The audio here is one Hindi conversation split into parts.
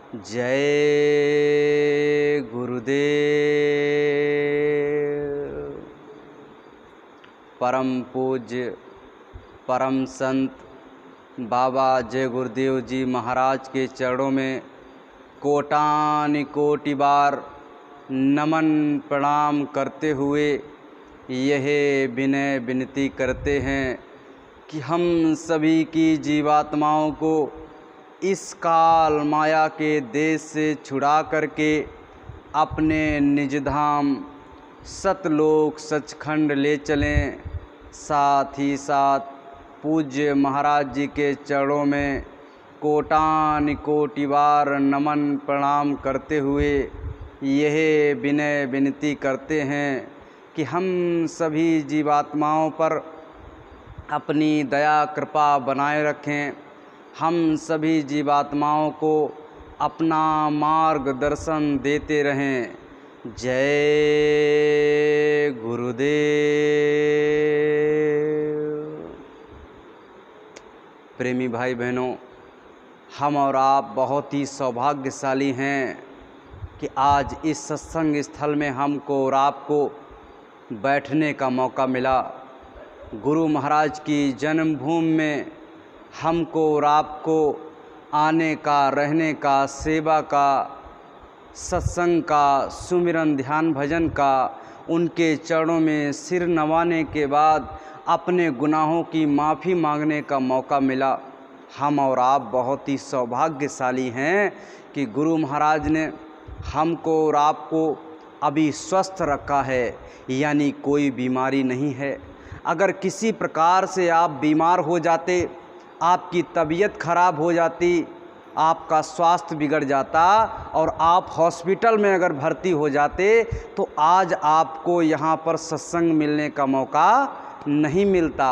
जय गुरुदेव। परम पूज्य परम संत बाबा जय गुरुदेव जी महाराज के चरणों में कोटान कोटि बार नमन प्रणाम करते हुए यह विनय विनती करते हैं कि हम सभी की जीवात्माओं को इस काल माया के देश से छुड़ा करके अपने निज धाम सतलोक सचखंड ले चलें। साथ ही साथ पूज्य महाराज जी के चरणों में कोटान कोटि बार नमन प्रणाम करते हुए यह विनय विनती करते हैं कि हम सभी जीवात्माओं पर अपनी दया कृपा बनाए रखें। हम सभी जीवात्माओं को अपना मार्गदर्शन देते रहें। जय गुरुदेव। प्रेमी भाई बहनों, हम और आप बहुत ही सौभाग्यशाली हैं कि आज इस सत्संग स्थल में हमको और आपको बैठने का मौका मिला। गुरु महाराज की जन्मभूमि में हमको और आपको आने का, रहने का, सेवा का, सत्संग का, सुमिरन ध्यान भजन का, उनके चरणों में सिर नवाने के बाद अपने गुनाहों की माफ़ी मांगने का मौका मिला। हम और आप बहुत ही सौभाग्यशाली हैं कि गुरु महाराज ने हमको और आपको अभी स्वस्थ रखा है, यानी कोई बीमारी नहीं है। अगर किसी प्रकार से आप बीमार हो जाते, आपकी तबीयत खराब हो जाती, आपका स्वास्थ्य बिगड़ जाता और आप हॉस्पिटल में अगर भर्ती हो जाते तो आज आपको यहाँ पर सत्संग मिलने का मौका नहीं मिलता।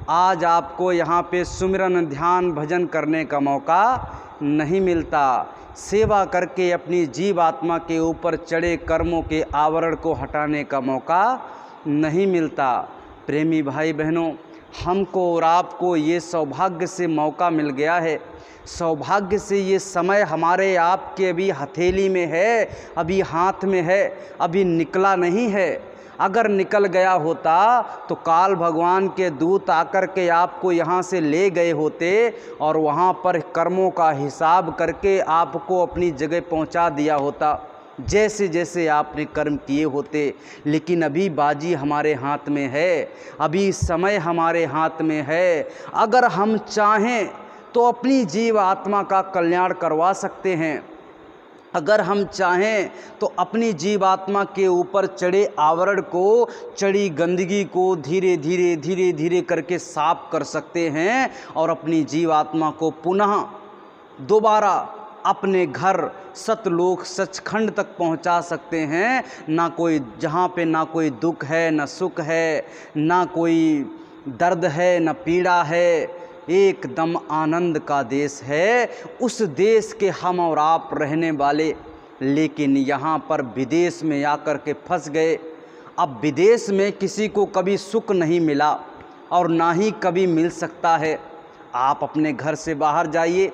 आज आपको यहाँ पे सुमिरन ध्यान भजन करने का मौका नहीं मिलता। सेवा करके अपनी जीव आत्मा के ऊपर चढ़े कर्मों के आवरण को हटाने का मौका नहीं मिलता। प्रेमी भाई बहनों, हमको और आपको ये सौभाग्य से मौका मिल गया है। सौभाग्य से ये समय हमारे आपके अभी हथेली में है, अभी हाथ में है, अभी निकला नहीं है। अगर निकल गया होता तो काल भगवान के दूत आकर के आपको यहाँ से ले गए होते और वहाँ पर कर्मों का हिसाब करके आपको अपनी जगह पहुँचा दिया होता, जैसे जैसे आपने कर्म किए होते। लेकिन अभी बाजी हमारे हाथ में है, अभी समय हमारे हाथ में है। अगर हम चाहें तो अपनी जीव आत्मा का कल्याण करवा सकते हैं। अगर हम चाहें तो अपनी जीव आत्मा के ऊपर चढ़े आवरण को, चढ़ी गंदगी को धीरे धीरे धीरे धीरे करके साफ कर सकते हैं और अपनी जीव आत्मा को पुनः दोबारा अपने घर सतलोक सचखंड तक पहुंचा सकते हैं। ना कोई, जहाँ पे ना कोई दुख है, ना सुख है, ना कोई दर्द है, ना पीड़ा है, एकदम आनंद का देश है। उस देश के हम और आप रहने वाले, लेकिन यहाँ पर विदेश में आकर के फंस गए। अब विदेश में किसी को कभी सुख नहीं मिला और ना ही कभी मिल सकता है। आप अपने घर से बाहर जाइए,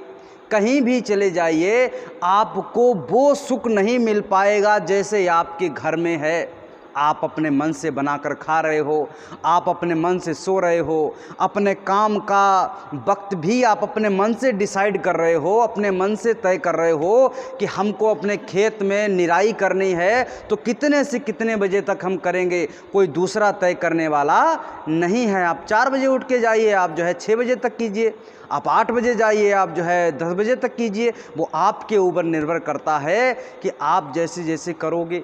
कहीं भी चले जाइए, आपको वो सुख नहीं मिल पाएगा जैसे आपके घर में है। आप अपने मन से बनाकर खा रहे हो, आप अपने मन से सो रहे हो, अपने काम का वक्त भी आप अपने मन से डिसाइड कर रहे हो, अपने मन से तय कर रहे हो कि हमको अपने खेत में निराई करनी है तो कितने से कितने बजे तक हम करेंगे। कोई दूसरा तय करने वाला नहीं है। आप 4 बजे उठ के जाइए, आप जो है 6 बजे तक कीजिए, आप 8 बजे जाइए, आप जो है 10 बजे तक कीजिए। वो आपके ऊपर निर्भर करता है कि आप जैसे जैसे करोगे।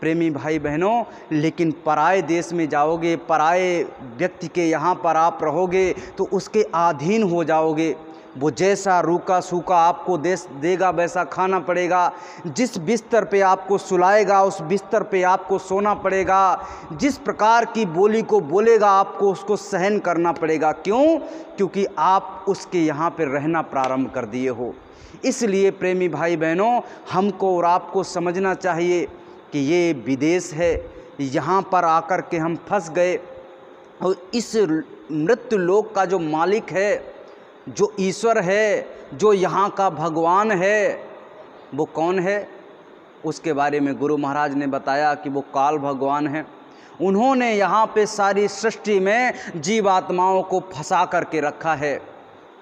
प्रेमी भाई बहनों, लेकिन पराए देश में जाओगे, पराए व्यक्ति के यहाँ पर आप रहोगे तो उसके अधीन हो जाओगे। वो जैसा रूखा सूखा आपको देगा वैसा खाना पड़ेगा। जिस बिस्तर पे आपको सुलाएगा उस बिस्तर पे आपको सोना पड़ेगा। जिस प्रकार की बोली को बोलेगा आपको उसको सहन करना पड़ेगा। क्यों? क्योंकि आप उसके यहाँ पे रहना प्रारंभ कर दिए हो। इसलिए प्रेमी भाई बहनों, हमको और आपको समझना चाहिए कि ये विदेश है, यहाँ पर आकर के हम फंस गए और इस मृत्यु लोक का जो मालिक है, जो ईश्वर है, जो यहाँ का भगवान है, वो कौन है? उसके बारे में गुरु महाराज ने बताया कि वो काल भगवान हैं। उन्होंने यहाँ पे सारी सृष्टि में जीवात्माओं को फंसा करके रखा है।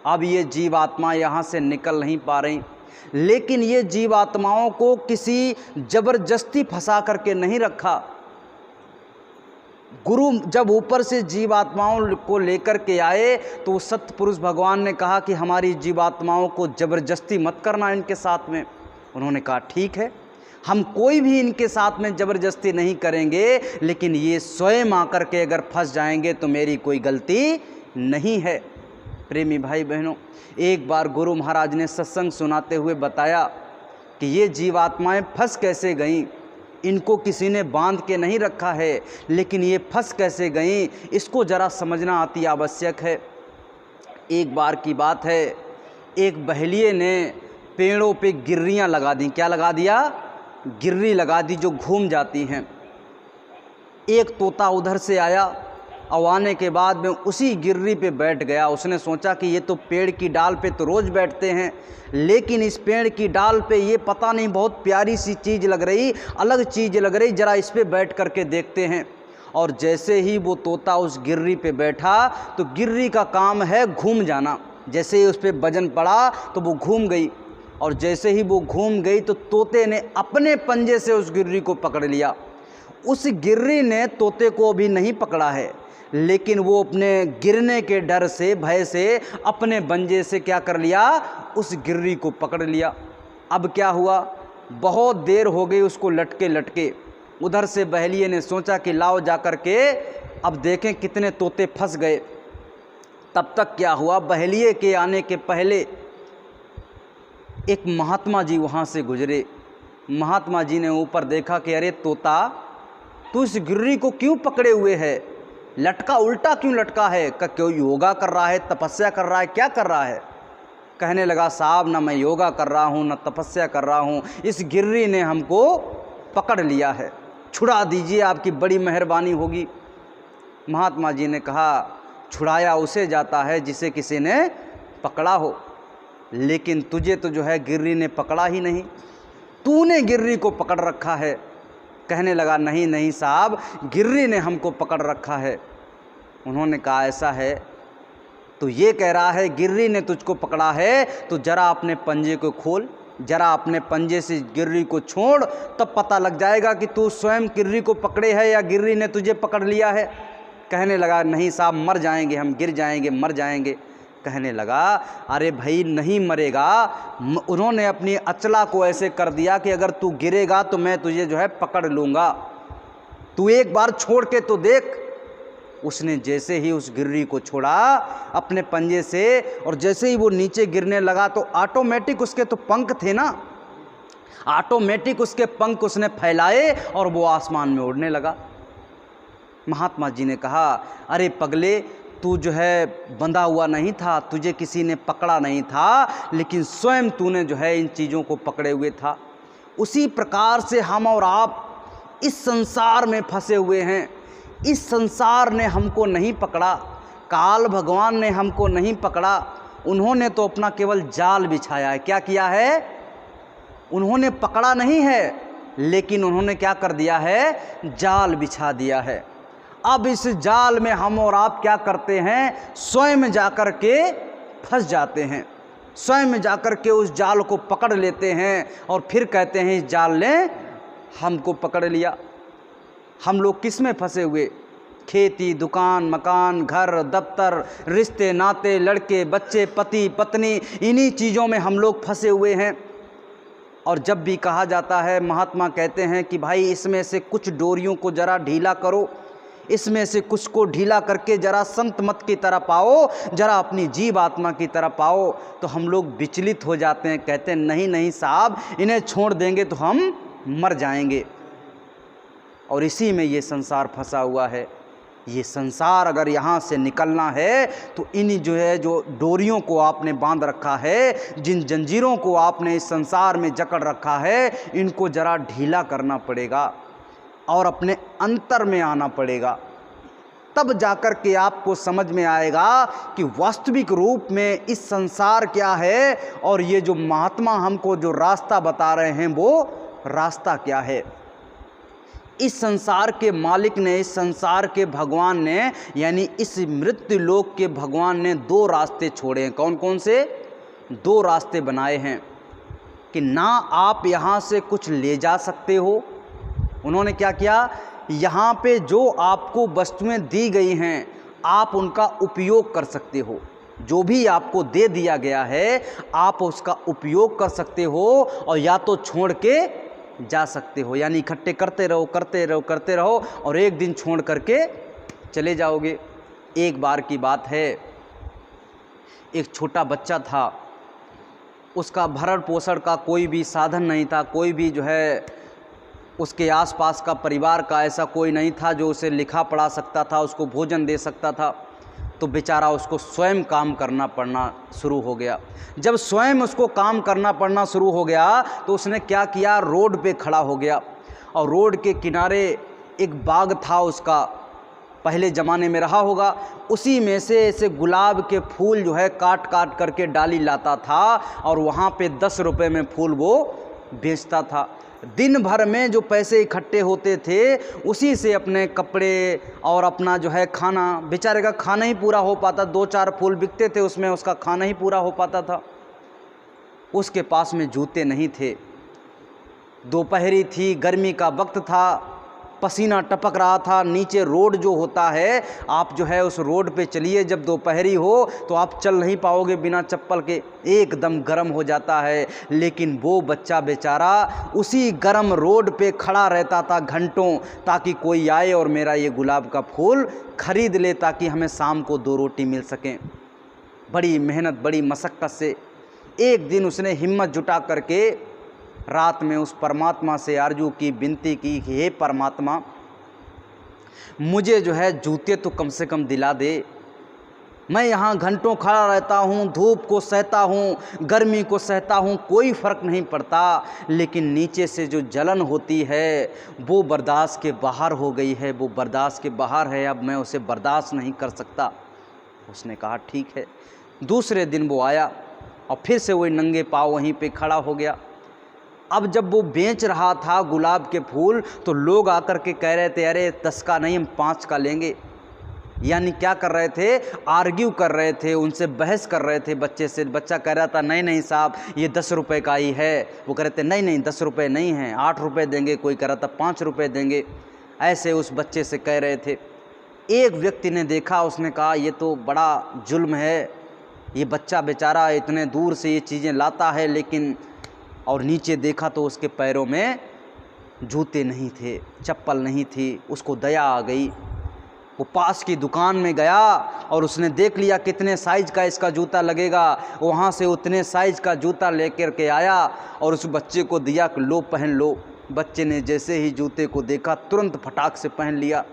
अब ये जीवात्मा यहाँ से निकल नहीं पा रही, लेकिन ये जीवात्माओं को किसी जबरदस्ती फंसा करके नहीं रखा। गुरु जब ऊपर से जीवात्माओं को लेकर के आए तो सतपुरुष भगवान ने कहा कि हमारी जीवात्माओं को ज़बरदस्ती मत करना इनके साथ में। उन्होंने कहा ठीक है, हम कोई भी इनके साथ में ज़बरदस्ती नहीं करेंगे, लेकिन ये स्वयं आकर के अगर फंस जाएंगे तो मेरी कोई गलती नहीं है। प्रेमी भाई बहनों, एक बार गुरु महाराज ने सत्संग सुनाते हुए बताया कि ये जीवात्माएं फंस कैसे गईं। इनको किसी ने बांध के नहीं रखा है, लेकिन ये फंस कैसे गईं इसको ज़रा समझना अति आवश्यक है। एक बार की बात है, एक बहेलिए ने पेड़ों पे गिर्रियाँ लगा दी। क्या लगा दिया? गिर्री लगा दी जो घूम जाती हैं। एक तोता उधर से आया और आने के बाद में उसी गिर्री पे बैठ गया। उसने सोचा कि ये तो पेड़ की डाल पे तो रोज़ बैठते हैं, लेकिन इस पेड़ की डाल पे ये पता नहीं बहुत प्यारी सी चीज़ लग रही, अलग चीज़ लग रही, ज़रा इस पे बैठ करके देखते हैं। और जैसे ही वो तोता उस गिर्री पे बैठा तो गिर्री का काम है घूम जाना। जैसे ही उस पर वजन पड़ा तो वो घूम गई, और जैसे ही वो घूम गई तो तोते ने अपने पंजे से उस गिर्री को पकड़ लिया। उस गिर्री ने तोते को अभी नहीं पकड़ा है, लेकिन वो अपने गिरने के डर से, भय से अपने पंजे से क्या कर लिया? उस गिर्री को पकड़ लिया। अब क्या हुआ? बहुत देर हो गई उसको लटके लटके। उधर से बहेलिए ने सोचा कि लाओ जा कर के अब देखें कितने तोते फंस गए। तब तक क्या हुआ? बहेलिए के आने के पहले एक महात्मा जी वहाँ से गुजरे। महात्मा जी ने ऊपर देखा कि अरे तोता, तू इस गिर्री को क्यों पकड़े हुए है? लटका उल्टा क्यों लटका है? क्यों योगा कर रहा है, तपस्या कर रहा है, क्या कर रहा है? कहने लगा साहब, ना मैं योगा कर रहा हूँ ना तपस्या कर रहा हूँ, इस गिर्री ने हमको पकड़ लिया है, छुड़ा दीजिए, आपकी बड़ी मेहरबानी होगी। महात्मा जी ने कहा छुड़ाया उसे जाता है जिसे किसी ने पकड़ा हो, लेकिन तुझे तो जो है गिर्री ने पकड़ा ही नहीं, तूने गिर्री को पकड़ रखा है। कहने लगा नहीं नहीं साहब, गिर्री ने हमको पकड़ रखा है। उन्होंने कहा ऐसा है तो ये कह रहा है गिर्री ने तुझको पकड़ा है, तो जरा अपने पंजे को खोल, जरा अपने पंजे से गिर्री को छोड़, तब पता लग जाएगा कि तू स्वयं गिर्री को पकड़े है या गिर्री ने तुझे पकड़ लिया है। कहने लगा नहीं साहब, मर जाएंगे हम, गिर जाएंगे, मर जाएंगे। कहने लगा अरे भाई नहीं मरेगा। उन्होंने अपनी अचला को ऐसे कर दिया कि अगर तू गिरेगा तो मैं तुझे जो है पकड़ लूँगा, तू एक बार छोड़ के तो देख। उसने जैसे ही उस गिर्री को छोड़ा अपने पंजे से, और जैसे ही वो नीचे गिरने लगा तो ऑटोमेटिक उसके तो पंख थे ना, ऑटोमेटिक उसके पंख उसने फैलाए और वो आसमान में उड़ने लगा। महात्मा जी ने कहा अरे पगले, तू जो है बंधा हुआ नहीं था, तुझे किसी ने पकड़ा नहीं था, लेकिन स्वयं तूने जो है इन चीज़ों को पकड़े हुए था। उसी प्रकार से हम और आप इस संसार में फंसे हुए हैं। इस संसार ने हमको नहीं पकड़ा, काल भगवान ने हमको नहीं पकड़ा। उन्होंने तो अपना केवल जाल बिछाया है। क्या किया है? उन्होंने पकड़ा नहीं है, लेकिन उन्होंने क्या कर दिया है? जाल बिछा दिया है। अब इस जाल में हम और आप क्या करते हैं? स्वयं जाकर के फंस जाते हैं, स्वयं जाकर के उस जाल को पकड़ लेते हैं और फिर कहते हैं इस जाल ने हमको पकड़ लिया। हम लोग किस में फंसे हुए? खेती, दुकान, मकान, घर, दफ्तर, रिश्ते नाते, लड़के बच्चे, पति पत्नी, इन्हीं चीज़ों में हम लोग फंसे हुए हैं। और जब भी कहा जाता है, महात्मा कहते हैं कि भाई इसमें से कुछ डोरियों को ज़रा ढीला करो, इसमें से कुछ को ढीला करके ज़रा संत मत की तरह पाओ, ज़रा अपनी जीव आत्मा की तरह पाओ, तो हम लोग विचलित हो जाते हैं। कहते हैं नहीं नहीं साहब, इन्हें छोड़ देंगे तो हम मर जाएंगे। और इसी में ये संसार फंसा हुआ है। ये संसार अगर यहाँ से निकलना है तो इन जो डोरियों को आपने बांध रखा है, जिन जंजीरों को आपने इस संसार में जकड़ रखा है, इनको ज़रा ढीला करना पड़ेगा और अपने अंतर में आना पड़ेगा। तब जाकर के आपको समझ में आएगा कि वास्तविक रूप में इस संसार क्या है और ये जो महात्मा हमको जो रास्ता बता रहे हैं वो रास्ता क्या है। इस संसार के मालिक ने, इस संसार के भगवान ने, यानी इस मृत्यु लोक के भगवान ने दो रास्ते छोड़े हैं। कौन कौन से? दो रास्ते बनाए हैं कि ना आप यहाँ से कुछ ले जा सकते हो। उन्होंने क्या किया, यहाँ पे जो आपको वस्तुएं दी गई हैं आप उनका उपयोग कर सकते हो। जो भी आपको दे दिया गया है आप उसका उपयोग कर सकते हो और या तो छोड़ के जा सकते हो, यानी इकट्ठे करते रहो करते रहो करते रहो और एक दिन छोड़ करके चले जाओगे। एक बार की बात है, एक छोटा बच्चा था, उसका भरण पोषण का कोई भी साधन नहीं था, कोई भी जो है उसके आसपास का परिवार का ऐसा कोई नहीं था जो उसे लिखा पढ़ा सकता था, उसको भोजन दे सकता था। तो बेचारा उसको स्वयं काम करना पड़ना शुरू हो गया। जब स्वयं उसको काम करना पड़ना शुरू हो गया तो उसने क्या किया, रोड पे खड़ा हो गया और रोड के किनारे एक बाग था उसका, पहले ज़माने में रहा होगा, उसी में से ऐसे गुलाब के फूल जो है काट काट करके डाली लाता था और वहाँ पे 10 रुपये में फूल वो बेचता था। दिन भर में जो पैसे इकट्ठे होते थे उसी से अपने कपड़े और अपना जो है खाना, बेचारे का खाना ही पूरा हो पाता। 2-4 फूल बिकते थे उसमें, उसका खाना ही पूरा हो पाता था। उसके पास में जूते नहीं थे, दोपहरी थी, गर्मी का वक्त था, पसीना टपक रहा था। नीचे रोड जो होता है, आप जो है उस रोड पे चलिए, जब दोपहरी हो तो आप चल नहीं पाओगे बिना चप्पल के, एकदम गर्म हो जाता है। लेकिन वो बच्चा बेचारा उसी गर्म रोड पे खड़ा रहता था घंटों, ताकि कोई आए और मेरा ये गुलाब का फूल खरीद ले, ताकि हमें शाम को 2 रोटी मिल सकें। बड़ी मेहनत, बड़ी मशक्क़त से एक दिन उसने हिम्मत जुटा करके रात में उस परमात्मा से आरजू की, विनती की, हे परमात्मा मुझे जो है जूते तो कम से कम दिला दे। मैं यहाँ घंटों खड़ा रहता हूँ, धूप को सहता हूँ, गर्मी को सहता हूँ, कोई फ़र्क नहीं पड़ता, लेकिन नीचे से जो जलन होती है वो बर्दाश्त के बाहर हो गई है, वो बर्दाश्त के बाहर है, अब मैं उसे बर्दाश्त नहीं कर सकता। उसने कहा ठीक है। दूसरे दिन वो आया और फिर से वही नंगे पाँव वहीं पे खड़ा हो गया। अब जब वो बेच रहा था गुलाब के फूल तो लोग आकर के कह रहे थे, अरे 10 का नहीं, हम 5 का लेंगे। यानी क्या कर रहे थे, आर्ग्यू कर रहे थे, उनसे बहस कर रहे थे बच्चे से। बच्चा कह रहा था नहीं नहीं साहब ये 10 रुपये का ही है। वो कह रहे थे नहीं नहीं 10 रुपये नहीं हैं, 8 रुपये देंगे। कोई कह रहा था 5 रुपये देंगे। ऐसे उस बच्चे से कह रहे थे। एक व्यक्ति ने देखा, उसने कहा ये तो बड़ा जुल्म है, ये बच्चा बेचारा इतने दूर से ये चीज़ें लाता है, लेकिन और नीचे देखा तो उसके पैरों में जूते नहीं थे, चप्पल नहीं थी। उसको दया आ गई, वो पास की दुकान में गया और उसने देख लिया कितने साइज़ का इसका जूता लगेगा। वहाँ से उतने साइज़ का जूता लेकर के आया और उस बच्चे को दिया कि लो पहन लो। बच्चे ने जैसे ही जूते को देखा तुरंत फटाक से पहन लिया।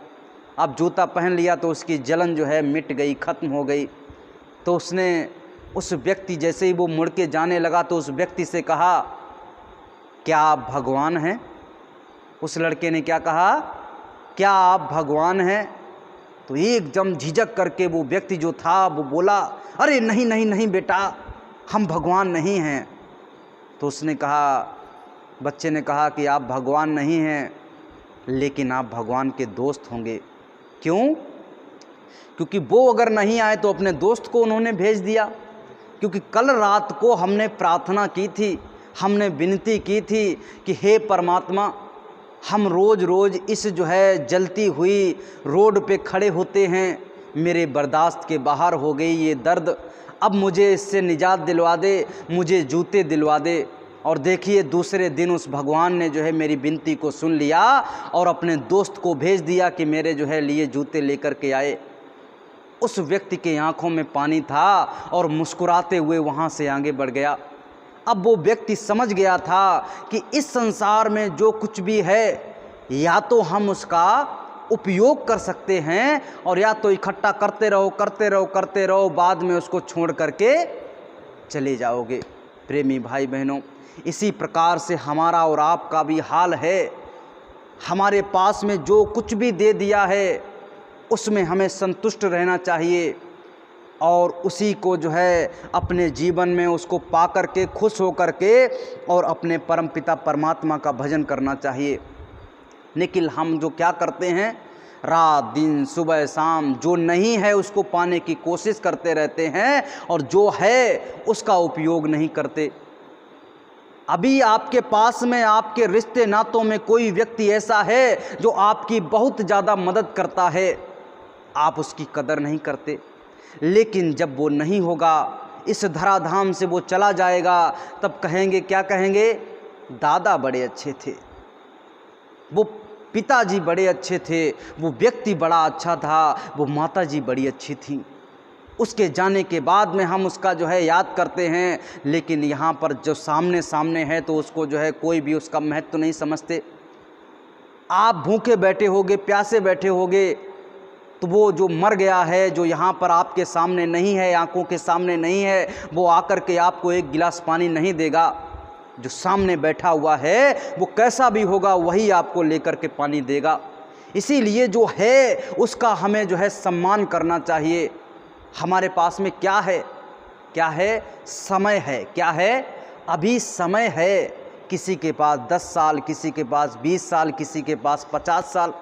अब जूता पहन लिया तो उसकी जलन जो है मिट गई, ख़त्म हो गई। तो उसने उस व्यक्ति, जैसे ही वो मुड़ के जाने लगा तो उस व्यक्ति से कहा क्या आप भगवान हैं? उस लड़के ने क्या कहा, क्या आप भगवान हैं? तो एकदम झिझक करके वो व्यक्ति जो था वो बोला, अरे नहीं नहीं नहीं बेटा, हम भगवान नहीं हैं। तो उसने कहा, बच्चे ने कहा कि आप भगवान नहीं हैं, लेकिन आप भगवान के दोस्त होंगे। क्यों? क्योंकि वो अगर नहीं आए तो अपने दोस्त को उन्होंने भेज दिया। क्योंकि कल रात को हमने प्रार्थना की थी, हमने विनती की थी कि हे परमात्मा, हम रोज़ रोज़ इस जो है जलती हुई रोड पे खड़े होते हैं, मेरे बर्दाश्त के बाहर हो गई ये दर्द, अब मुझे इससे निजात दिलवा दे, मुझे जूते दिलवा दे। और देखिए दूसरे दिन उस भगवान ने जो है मेरी विनती को सुन लिया और अपने दोस्त को भेज दिया कि मेरे जो है लिए जूते लेकर के आए। उस व्यक्ति के आंखों में पानी था और मुस्कुराते हुए वहाँ से आगे बढ़ गया। अब वो व्यक्ति समझ गया था कि इस संसार में जो कुछ भी है या तो हम उसका उपयोग कर सकते हैं और या तो इकट्ठा करते रहो करते रहो करते रहो, बाद में उसको छोड़ करके चले जाओगे। प्रेमी भाई बहनों, इसी प्रकार से हमारा और आपका भी हाल है। हमारे पास में जो कुछ भी दे दिया है उसमें हमें संतुष्ट रहना चाहिए और उसी को जो है अपने जीवन में उसको पा कर के खुश हो कर के और अपने परमपिता परमात्मा का भजन करना चाहिए। लेकिन हम जो क्या करते हैं, रात दिन सुबह शाम जो नहीं है उसको पाने की कोशिश करते रहते हैं और जो है उसका उपयोग नहीं करते। अभी आपके पास में आपके रिश्ते नातों में कोई व्यक्ति ऐसा है जो आपकी बहुत ज़्यादा मदद करता है, आप उसकी कदर नहीं करते। लेकिन जब वो नहीं होगा, इस धराधाम से वो चला जाएगा, तब कहेंगे, क्या कहेंगे, दादा बड़े अच्छे थे, वो पिताजी बड़े अच्छे थे, वो व्यक्ति बड़ा अच्छा था, वो माताजी बड़ी अच्छी थी। उसके जाने के बाद में हम उसका जो है याद करते हैं, लेकिन यहाँ पर जो सामने सामने है तो उसको जो है कोई भी उसका महत्व नहीं समझते। आप भूखे बैठे होगे, प्यासे बैठे होगे, तो वो जो मर गया है, जो यहाँ पर आपके सामने नहीं है, आंखों के सामने नहीं है, वो आकर के आपको एक गिलास पानी नहीं देगा। जो सामने बैठा हुआ है वो कैसा भी होगा वही आपको लेकर के पानी देगा। इसीलिए जो है उसका हमें जो है सम्मान करना चाहिए। हमारे पास में क्या है, क्या है, समय है। क्या है, अभी समय है। किसी के पास 10 साल, किसी के पास 20 साल, किसी के पास 50 साल।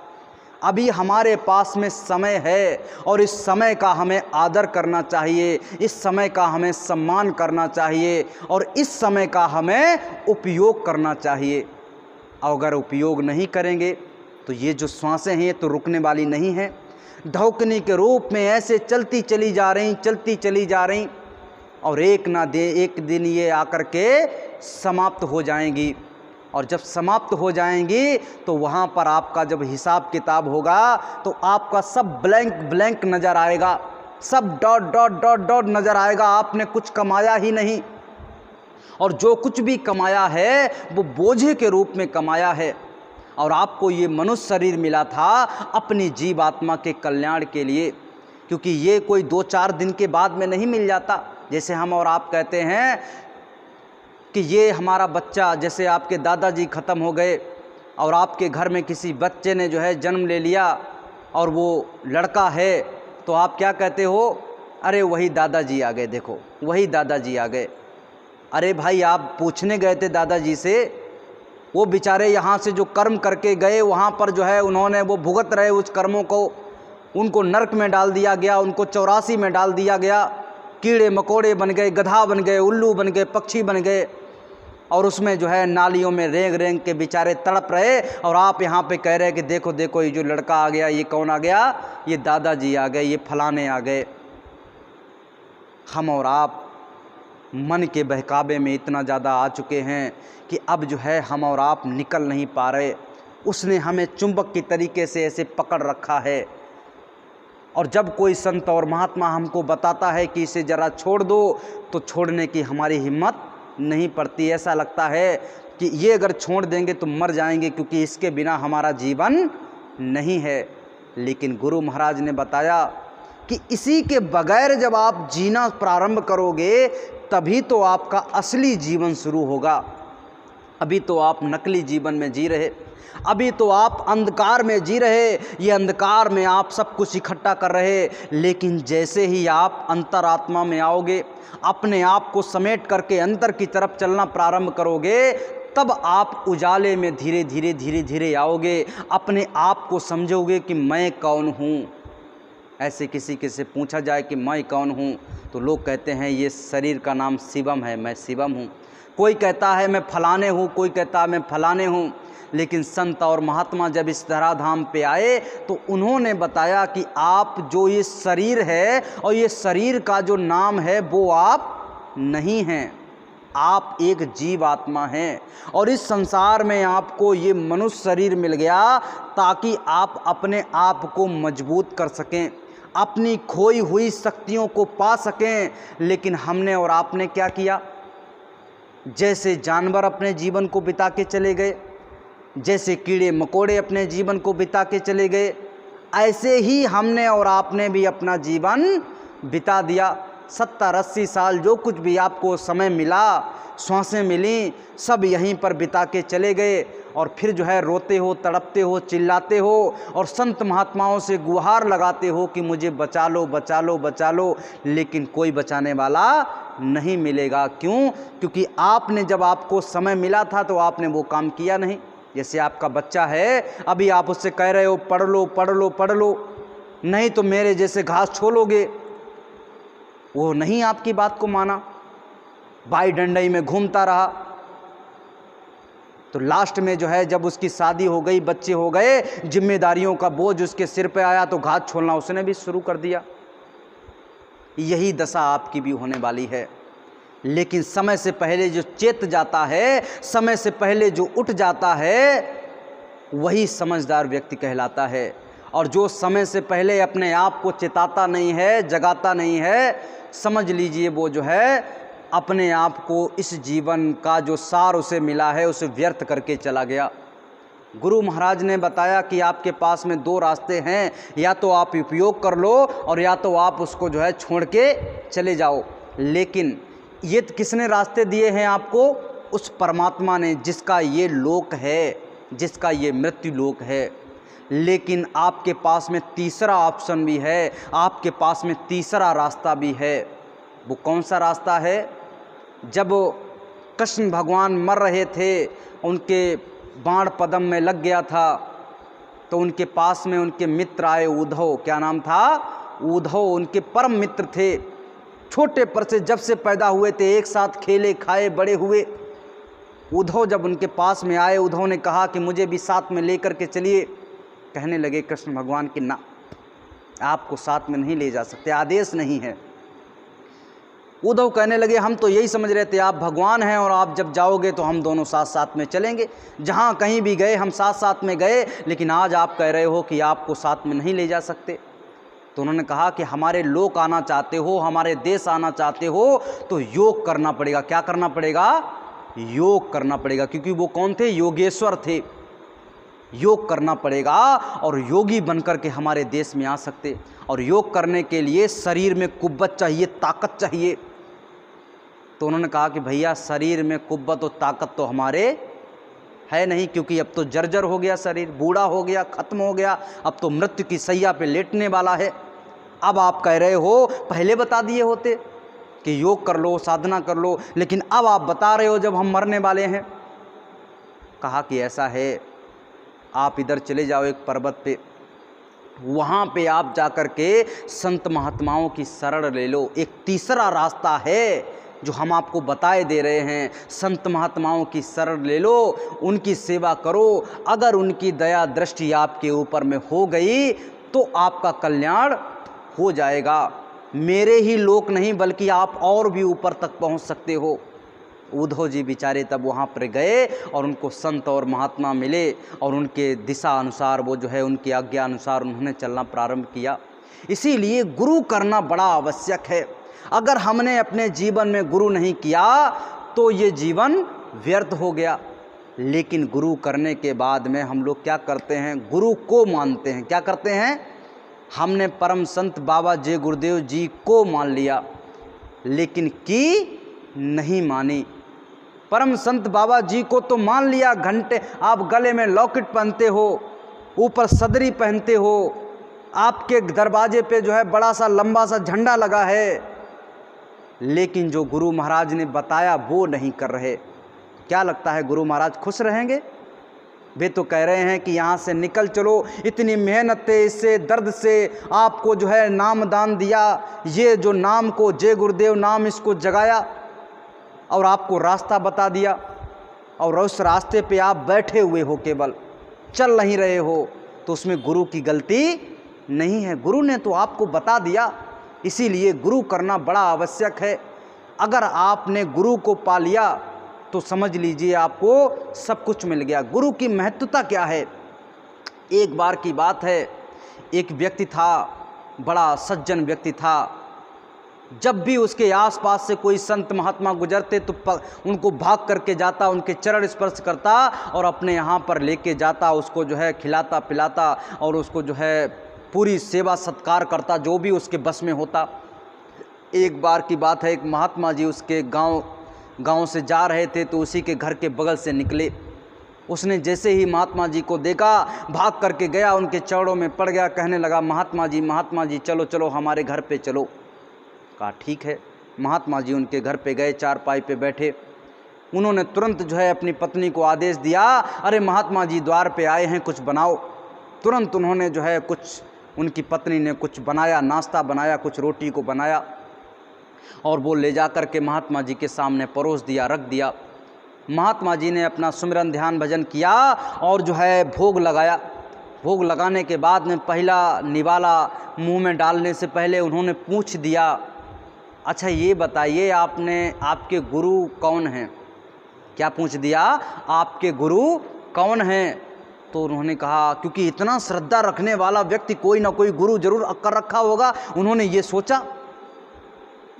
अभी हमारे पास में समय है और इस समय का हमें आदर करना चाहिए, इस समय का हमें सम्मान करना चाहिए और इस समय का हमें उपयोग करना चाहिए। अगर उपयोग नहीं करेंगे तो ये जो श्वासें हैं ये तो रुकने वाली नहीं हैं, धौकनी के रूप में ऐसे चलती चली जा रही, चलती चली जा रही और एक दिन ये आकर के समाप्त हो जाएंगी। और जब समाप्त हो जाएंगी तो वहाँ पर आपका जब हिसाब किताब होगा तो आपका सब ब्लैंक ब्लैंक नज़र आएगा, सब डॉट डॉट डॉट डॉट नज़र आएगा। आपने कुछ कमाया ही नहीं और जो कुछ भी कमाया है वो बोझे के रूप में कमाया है। और आपको ये मनुष्य शरीर मिला था अपनी जीव आत्मा के कल्याण के लिए, क्योंकि ये कोई 2-4 दिन के बाद में नहीं मिल जाता। जैसे हम और आप कहते हैं कि ये हमारा बच्चा, जैसे आपके दादाजी ख़त्म हो गए और आपके घर में किसी बच्चे ने जो है जन्म ले लिया और वो लड़का है, तो आप क्या कहते हो, अरे वही दादाजी आ गए, देखो वही दादाजी आ गए। अरे भाई, आप पूछने गए थे दादाजी से, वो बेचारे यहाँ से जो कर्म करके गए वहाँ पर जो है उन्होंने वो भुगत रहे उस कर्मों को, उनको नरक में डाल दिया गया, उनको 84 में डाल दिया गया, कीड़े मकोड़े बन गए, गधा बन गए, उल्लू बन गए, पक्षी बन गए और उसमें जो है नालियों में रेंग रेंग के बेचारे तड़प रहे। और आप यहाँ पे कह रहे हैं कि देखो देखो ये जो लड़का आ गया, ये कौन आ गया, ये दादाजी आ गए, ये फलाने आ गए। हम और आप मन के बहकावे में इतना ज़्यादा आ चुके हैं कि अब जो है हम और आप निकल नहीं पा रहे। उसने हमें चुंबक की तरीके से ऐसे पकड़ रखा है और जब कोई संत और महात्मा हमको बताता है कि इसे ज़रा छोड़ दो तो छोड़ने की हमारी हिम्मत नहीं पड़ती। ऐसा लगता है कि ये अगर छोड़ देंगे तो मर जाएंगे, क्योंकि इसके बिना हमारा जीवन नहीं है। लेकिन गुरु महाराज ने बताया कि इसी के बगैर जब आप जीना प्रारंभ करोगे तभी तो आपका असली जीवन शुरू होगा। अभी तो आप नकली जीवन में जी रहे, अभी तो आप अंधकार में जी रहे, ये अंधकार में आप सब कुछ इकट्ठा कर रहे। लेकिन जैसे ही आप अंतरात्मा में आओगे, अपने आप को समेट करके अंदर की तरफ चलना प्रारंभ करोगे, तब आप उजाले में धीरे धीरे धीरे धीरे आओगे, अपने आप को समझोगे कि मैं कौन हूँ। ऐसे किसी से पूछा जाए कि मैं कौन हूँ तो लोग कहते हैं ये शरीर का नाम शिवम है, मैं शिवम हूँ। कोई कहता है मैं फलाने हूँ, कोई कहता है मैं फलाने हूँ। लेकिन संत और महात्मा जब इस धराधाम पे आए तो उन्होंने बताया कि आप जो ये शरीर है और ये शरीर का जो नाम है वो आप नहीं हैं, आप एक जीव आत्मा हैं। और इस संसार में आपको ये मनुष्य शरीर मिल गया ताकि आप अपने आप को मजबूत कर सकें, अपनी खोई हुई शक्तियों को पा सकें। लेकिन हमने और आपने क्या किया, जैसे जानवर अपने जीवन को बिता के चले गए, जैसे कीड़े मकोड़े अपने जीवन को बिता के चले गए, ऐसे ही हमने और आपने भी अपना जीवन बिता दिया। 70-80 साल जो कुछ भी आपको समय मिला, श्वासें मिली, सब यहीं पर बिता के चले गए। और फिर जो है रोते हो, तड़पते हो, चिल्लाते हो और संत महात्माओं से गुहार लगाते हो कि मुझे बचा लो, बचा लो, बचा लो, लेकिन कोई बचाने वाला नहीं मिलेगा। क्यों? क्योंकि आपने जब आपको समय मिला था तो आपने वो काम किया नहीं। जैसे आपका बच्चा है, अभी आप उससे कह रहे हो पढ़ लो, पढ़ लो, पढ़ लो, नहीं तो मेरे जैसे घास छोलोगे, वो नहीं आपकी बात को माना, बाई डंडई में घूमता रहा। तो लास्ट में जो है जब उसकी शादी हो गई, बच्चे हो गए, जिम्मेदारियों का बोझ उसके सिर पे आया तो घास छोलना उसने भी शुरू कर दिया। यही दशा आपकी भी होने वाली है। लेकिन समय से पहले जो चेत जाता है, समय से पहले जो उठ जाता है, वही समझदार व्यक्ति कहलाता है। और जो समय से पहले अपने आप को चेताता नहीं है, जगाता नहीं है, समझ लीजिए वो जो है अपने आप को इस जीवन का जो सार उसे मिला है उसे व्यर्थ करके चला गया। गुरु महाराज ने बताया कि आपके पास में दो रास्ते हैं, या तो आप उपयोग कर लो और या तो आप उसको जो है छोड़ के चले जाओ। लेकिन ये किसने रास्ते दिए हैं आपको? उस परमात्मा ने, जिसका ये लोक है, जिसका ये मृत्यु लोक है। लेकिन आपके पास में तीसरा ऑप्शन भी है, आपके पास में तीसरा रास्ता भी है। वो कौन सा रास्ता है? जब कृष्ण भगवान मर रहे थे, उनके बाण पदम में लग गया था, तो उनके पास में उनके मित्र आए, उद्धव, क्या नाम था? उद्धव उनके परम मित्र थे। छोटे पर से जब से पैदा हुए थे, एक साथ खेले खाए बड़े हुए। उद्धव जब उनके पास में आए, उद्धव ने कहा कि मुझे भी साथ में लेकर के चलिए। कहने लगे कृष्ण भगवान कि ना, आपको साथ में नहीं ले जा सकते, आदेश नहीं है। उद्धव कहने लगे हम तो यही समझ रहे थे आप भगवान हैं और आप जब जाओगे तो हम दोनों साथ साथ में चलेंगे, जहाँ कहीं भी गए हम साथ साथ में गए, लेकिन आज आप कह रहे हो कि आपको साथ में नहीं ले जा सकते। तो उन्होंने कहा कि हमारे लोक आना चाहते हो, हमारे देश आना चाहते हो तो योग करना पड़ेगा। क्या करना पड़ेगा? योग करना पड़ेगा, क्योंकि वो कौन थे? योगेश्वर थे। योग करना पड़ेगा और योगी बनकर के हमारे देश में आ सकते। और योग करने के लिए शरीर में कुव्वत चाहिए, ताकत चाहिए। तो उन्होंने कहा कि भैया शरीर में कुव्वत और ताकत तो हमारे है नहीं, क्योंकि अब तो जर्जर हो गया शरीर, बूढ़ा हो गया, खत्म हो गया, अब तो मृत्यु की सैया पे लेटने वाला है। अब आप कह रहे हो, पहले बता दिए होते कि योग कर लो, साधना कर लो, लेकिन अब आप बता रहे हो जब हम मरने वाले हैं। कहा कि ऐसा है, आप इधर चले जाओ एक पर्वत पे, वहाँ पे आप जाकर के संत महात्माओं की शरण ले लो। एक तीसरा रास्ता है जो हम आपको बताए दे रहे हैं। संत महात्माओं की शरण ले लो, उनकी सेवा करो। अगर उनकी दया दृष्टि आपके ऊपर में हो गई तो आपका कल्याण हो जाएगा। मेरे ही लोक नहीं बल्कि आप और भी ऊपर तक पहुंच सकते हो। उद्धव जी बेचारे तब वहाँ पर गए और उनको संत और महात्मा मिले और उनके दिशा अनुसार वो जो है उनकी आज्ञा अनुसार उन्होंने चलना प्रारंभ किया। इसीलिए गुरु करना बड़ा आवश्यक है। अगर हमने अपने जीवन में गुरु नहीं किया तो ये जीवन व्यर्थ हो गया। लेकिन गुरु करने के बाद में हम लोग क्या करते हैं? गुरु को मानते हैं। क्या करते हैं? हमने परम संत बाबा जय गुरुदेव जी को मान लिया, लेकिन की नहीं मानी। परम संत बाबा जी को तो मान लिया, घंटे आप गले में लॉकेट पहनते हो, ऊपर सदरी पहनते हो, आपके दरवाजे पे जो है बड़ा सा लंबा सा झंडा लगा है, लेकिन जो गुरु महाराज ने बताया वो नहीं कर रहे। क्या लगता है गुरु महाराज खुश रहेंगे? वे तो कह रहे हैं कि यहाँ से निकल चलो, इतनी मेहनत से, इससे दर्द से आपको जो है नाम दान दिया, ये जो नाम को जय गुरुदेव नाम इसको जगाया और आपको रास्ता बता दिया, और उस रास्ते पे आप बैठे हुए हो, केवल चल नहीं रहे हो, तो उसमें गुरु की गलती नहीं है। गुरु ने तो आपको बता दिया। इसीलिए गुरु करना बड़ा आवश्यक है। अगर आपने गुरु को पा लिया तो समझ लीजिए आपको सब कुछ मिल गया। गुरु की महत्वता क्या है? एक बार की बात है, एक व्यक्ति था, बड़ा सज्जन व्यक्ति था। जब भी उसके आसपास से कोई संत महात्मा गुजरते तो उनको भाग करके जाता, उनके चरण स्पर्श करता और अपने यहाँ पर लेके जाता, उसको जो है खिलाता पिलाता और उसको जो है पूरी सेवा सत्कार करता, जो भी उसके बस में होता। एक बार की बात है, एक महात्मा जी उसके गांव से जा रहे थे तो उसी के घर के बगल से निकले उसने जैसे ही महात्मा जी को देखा भाग करके गया, उनके चरणों में पड़ गया, कहने लगा महात्मा जी चलो चलो हमारे घर पे चलो। कहा ठीक है। महात्मा जी उनके घर पे गए, चारपाई पे बैठे। उन्होंने तुरंत जो है अपनी पत्नी को आदेश दिया, अरे महात्मा जी द्वार पे आए हैं, कुछ बनाओ। तुरंत उन्होंने जो है कुछ, उनकी पत्नी ने कुछ बनाया, नाश्ता बनाया, कुछ रोटी को बनाया और वो ले जा कर के महात्मा जी के सामने परोस दिया, रख दिया। महात्मा जी ने अपना सुमिरन ध्यान भजन किया और जो है भोग लगाया। भोग लगाने के बाद में पहला निवाला मुंह में डालने से पहले उन्होंने पूछ दिया, अच्छा ये बताइए आपके गुरु कौन हैं? क्या पूछ दिया? आपके गुरु कौन हैं? तो उन्होंने कहा, क्योंकि इतना श्रद्धा रखने वाला व्यक्ति कोई ना कोई गुरु जरूर कर रखा होगा, उन्होंने ये सोचा।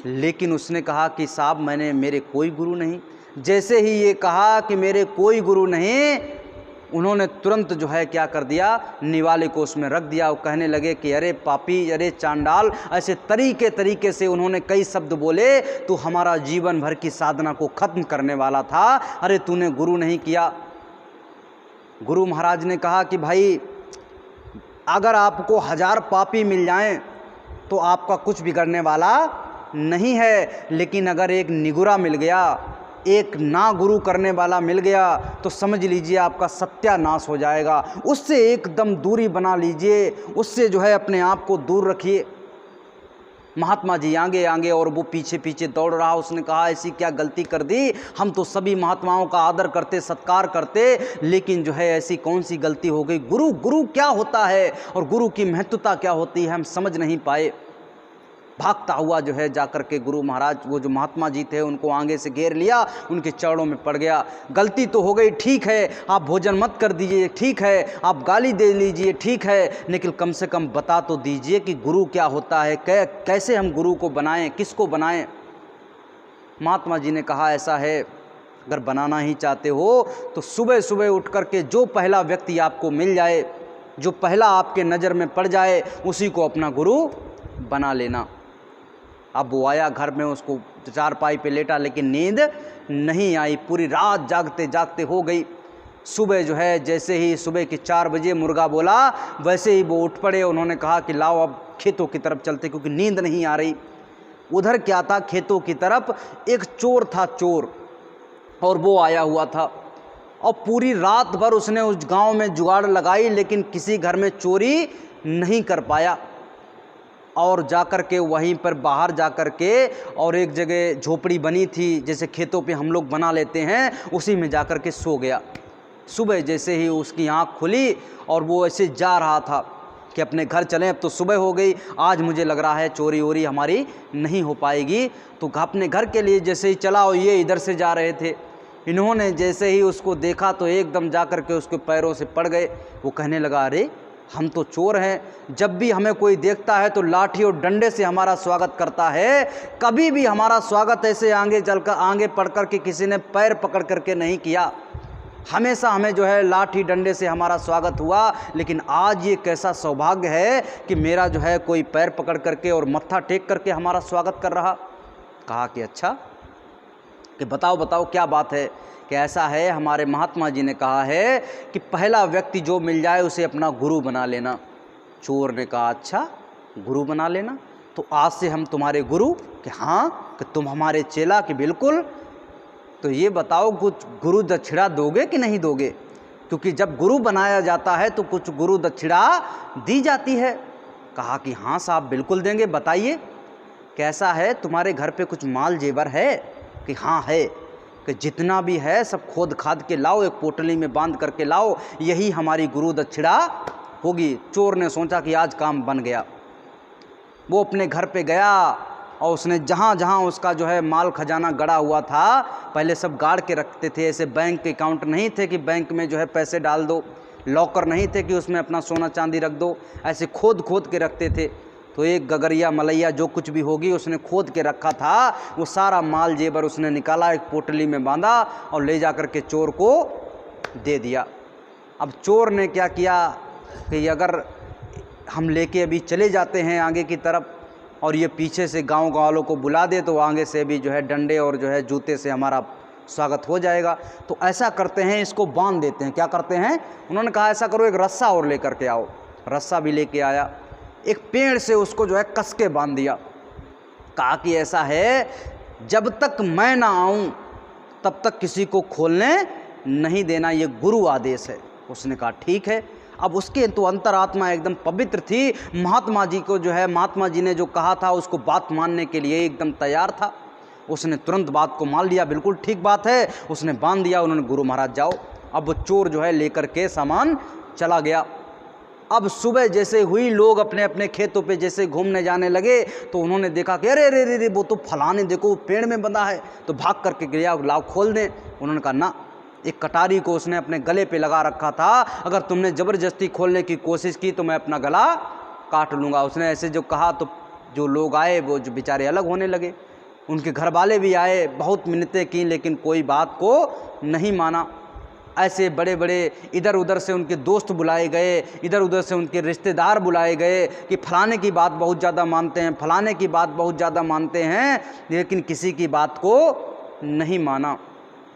लेकिन उसने कहा कि साहब मेरे कोई गुरु नहीं। जैसे ही ये कहा कि मेरे कोई गुरु नहीं, उन्होंने तुरंत जो है क्या कर दिया, निवाले को उसमें रख दिया। वो कहने लगे कि अरे पापी, अरे चांडाल, ऐसे तरीके से उन्होंने कई शब्द बोले, तो हमारा जीवन भर की साधना को खत्म करने वाला था, अरे तूने गुरु नहीं किया। गुरु महाराज ने कहा कि भाई अगर आपको 1000 पापी मिल जाएं तो आपका कुछ बिगड़ने वाला नहीं है, लेकिन अगर एक निगुरा मिल गया, एक ना गुरु करने वाला मिल गया, तो समझ लीजिए आपका सत्यानाश हो जाएगा। उससे एकदम दूरी बना लीजिए, उससे जो है अपने आप को दूर रखिए। महात्मा जी आगे आगे और वो पीछे पीछे दौड़ रहा। उसने कहा ऐसी क्या गलती कर दी, हम तो सभी महात्माओं का आदर करते, सत्कार करते, लेकिन जो है ऐसी कौन सी गलती हो गई। गुरु क्या होता है और गुरु की महत्वता क्या होती है हम समझ नहीं पाए। भागता हुआ जो है जाकर के गुरु महाराज, वो जो महात्मा जी थे, उनको आगे से घेर लिया, उनके चरणों में पड़ गया। गलती तो हो गई, ठीक है, आप भोजन मत कर दीजिए, ठीक है, आप गाली दे लीजिए, ठीक है, लेकिन कम से कम बता तो दीजिए कि गुरु क्या होता है, कैसे हम गुरु को बनाएं, किसको बनाएं। महात्मा जी ने कहा ऐसा है, अगर बनाना ही चाहते हो तो सुबह सुबह उठ करके जो पहला व्यक्ति आपको मिल जाए, जो पहला आपके नज़र में पड़ जाए, उसी को अपना गुरु बना लेना। अब वो आया घर में, उसको चारपाई पे लेटा, लेकिन नींद नहीं आई। पूरी रात जागते जागते हो गई। सुबह जो है जैसे ही सुबह के 4 बजे मुर्गा बोला, वैसे ही वो उठ पड़े। उन्होंने कहा कि लाओ अब खेतों की तरफ चलते, क्योंकि नींद नहीं आ रही। उधर क्या था, खेतों की तरफ एक चोर था, चोर, और वो आया हुआ था। और पूरी रात भर उसने उस गांव में जुगाड़ लगाई, लेकिन किसी घर में चोरी नहीं कर पाया। और जाकर के वहीं पर बाहर जाकर के, और एक जगह झोपड़ी बनी थी, जैसे खेतों पे हम लोग बना लेते हैं, उसी में जाकर के सो गया। सुबह जैसे ही उसकी आँख खुली और वो ऐसे जा रहा था कि अपने घर चलें, अब तो सुबह हो गई, आज मुझे लग रहा है चोरी वोरी हमारी नहीं हो पाएगी। तो अपने घर के लिए जैसे ही चला, और ये इधर से जा रहे थे, इन्होंने जैसे ही उसको देखा तो एकदम जाकर के उसके पैरों से पड़ गए। वो कहने लगा, अरे हम तो चोर हैं, जब भी हमें कोई देखता है तो लाठी और डंडे से हमारा स्वागत करता है, कभी भी हमारा स्वागत ऐसे आगे पढ़ कर के किसी ने पैर पकड़ करके नहीं किया। हमेशा हमें जो है लाठी डंडे से हमारा स्वागत हुआ, लेकिन आज ये कैसा सौभाग्य है कि मेरा जो है कोई पैर पकड़ करके और मत्था टेक करके हमारा स्वागत कर रहा। कहा कि अच्छा, कि बताओ क्या बात है। कि ऐसा है, हमारे महात्मा जी ने कहा है कि पहला व्यक्ति जो मिल जाए उसे अपना गुरु बना लेना। चोर ने कहा, अच्छा गुरु बना लेना, तो आज से हम तुम्हारे गुरु? कि हाँ। कि तुम हमारे चेला? कि बिल्कुल। तो ये बताओ कुछ गुरु दक्षिणा दोगे कि नहीं दोगे? क्योंकि जब गुरु बनाया जाता है तो कुछ गुरु दक्षिणा दी जाती है। कहा कि हाँ साहब बिल्कुल देंगे, बताइए कैसा है, तुम्हारे घर पे कुछ माल जेवर है? कि हाँ है। कि जितना भी है सब खोद खाद के लाओ, एक पोटली में बांध करके लाओ, यही हमारी गुरु दक्षिणा होगी। चोर ने सोचा कि आज काम बन गया। वो अपने घर पे गया और उसने जहाँ जहाँ उसका जो है माल खजाना गड़ा हुआ था, पहले सब गाड़ के रखते थे। ऐसे बैंक के अकाउंट नहीं थे कि बैंक में जो है पैसे डाल दो, लॉकर नहीं थे कि उसमें अपना सोना चांदी रख दो, ऐसे खोद खोद के रखते थे। तो एक गगरिया मलैया जो कुछ भी होगी उसने खोद के रखा था, वो सारा माल जेबर उसने निकाला, एक पोटली में बांधा और ले जा कर के चोर को दे दिया। अब चोर ने क्या किया कि अगर हम लेके अभी चले जाते हैं आगे की तरफ और ये पीछे से गांव वालों को बुला दे, तो आगे से भी जो है डंडे और जो है जूते से हमारा स्वागत हो जाएगा। तो ऐसा करते हैं, इसको बांध देते हैं। क्या करते हैं? उन्होंने कहा ऐसा करो, एक रस्सा और लेकर के आओ। रस्सा भी लेके आया, एक पेड़ से उसको जो है कस के बांध दिया। कहा कि ऐसा है, जब तक मैं ना आऊं तब तक किसी को खोलने नहीं देना, ये गुरु आदेश है। उसने कहा ठीक है। अब उसके तो अंतरात्मा एकदम पवित्र थी। महात्मा जी को जो है, महात्मा जी ने जो कहा था उसको बात मानने के लिए एकदम तैयार था। उसने तुरंत बात को मान लिया, बिल्कुल ठीक बात है। उसने बांध दिया। उन्होंने गुरु महाराज जाओ। अब वो चोर जो है लेकर के सामान चला गया। अब सुबह जैसे हुई, लोग अपने अपने खेतों पे जैसे घूमने जाने लगे तो उन्होंने देखा कि अरे रे रे रे, वो तो फलाने देखो पेड़ में बंधा है। तो भाग करके गया, लाओ खोल दें। उन्होंने कहा ना, एक कटारी को उसने अपने गले पे लगा रखा था, अगर तुमने ज़बरदस्ती खोलने की कोशिश की तो मैं अपना गला काट लूँगा। उसने ऐसे जो कहा तो जो लोग आए वो जो बेचारे अलग होने लगे। उनके घर वाले भी आए, बहुत मिन्नतें की, लेकिन कोई बात को नहीं माना। ऐसे बड़े बड़े इधर उधर से उनके दोस्त बुलाए गए, इधर उधर से उनके रिश्तेदार बुलाए गए कि फलाने की बात बहुत ज़्यादा मानते हैं, फलाने की बात बहुत ज़्यादा मानते हैं, लेकिन किसी की बात को नहीं माना।